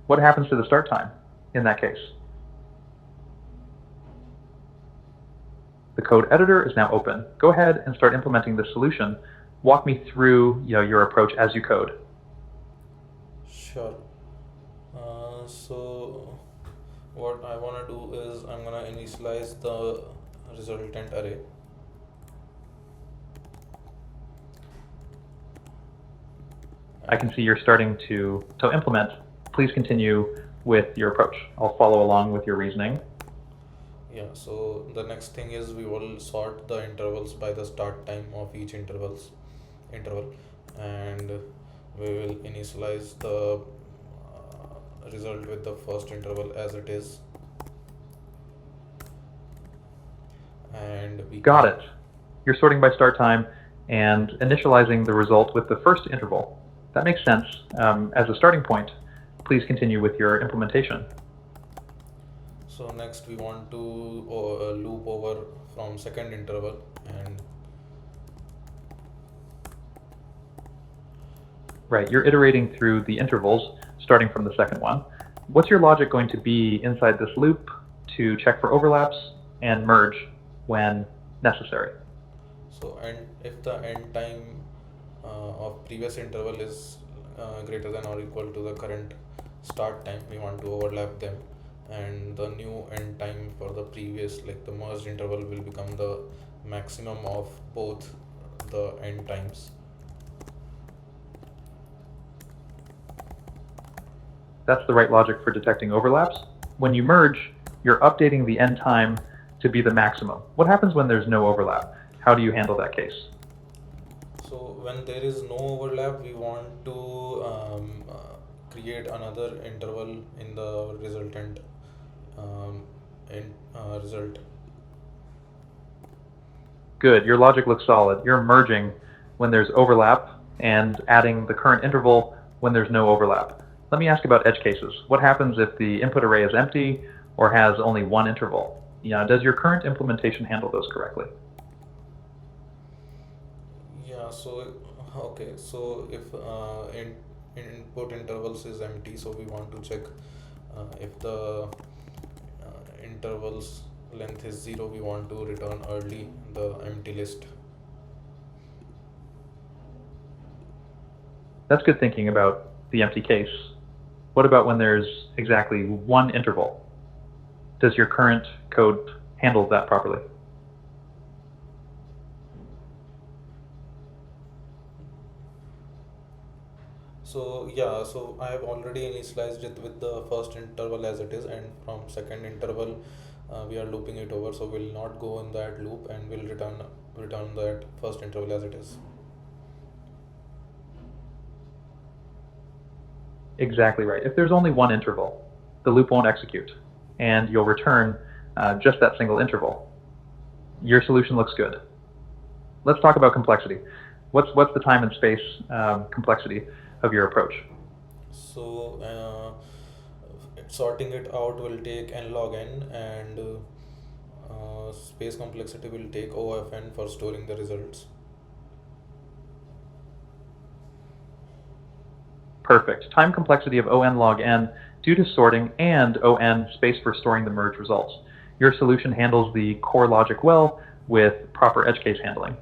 What happens to the start time in that case? The code editor is now open. Go ahead and start implementing the solution. Walk me through your approach as you code. Sure. So what I want to do is I'm gonna initialize the resultant array. I can see you're starting to implement. Please continue with your approach. I'll follow along with your reasoning. Yeah, so the next thing is we will sort the intervals by the start time of each interval, and we will initialize the result with the first interval as it is, and we Got can. it. You're sorting by start time and initializing the result with the first interval. That makes sense as a starting point. Please continue with your implementation. So next we want to loop over from second interval, and Right, you're iterating through the intervals starting from the second one. What's your logic going to be inside this loop to check for overlaps and merge when necessary? so and if the end time of previous interval is greater than or equal to the current start time, we want to overlap them, and the new end time for the previous, like the merged interval, will become the maximum of both the end times. That's the right logic for detecting overlaps. When you merge, you're updating the end time to be the maximum. What happens when there's no overlap? How do you handle that case? So when there is no overlap, we want to create another interval in the resultant result. Good, your logic looks solid. You're merging when there's overlap and adding the current interval when there's no overlap. Let me ask about edge cases. What happens if the input array is empty or has only one interval? Does your current implementation handle those correctly? Yeah, so okay, so if input intervals is empty, so we want to check if the intervals length is 0, we want to return early the empty list. That's good thinking about the empty case. What about when there's exactly one interval? Does your current code handle that properly? So yeah, so I have already initialized it with the first interval as it is, and from second interval we are looping it over, so we'll not go in that loop and we'll return that first interval as it is. Exactly right. If there's only one interval, the loop won't execute, and you'll return just that single interval. Your solution looks good. Let's talk about complexity. What's the time and space complexity of your approach? So sorting it out will take n log n, and space complexity will take OFN for storing the results. Perfect. Time complexity of O(n) log n due to sorting, and O(n) space for storing the merge results. Your solution handles the core logic well with proper edge case handling.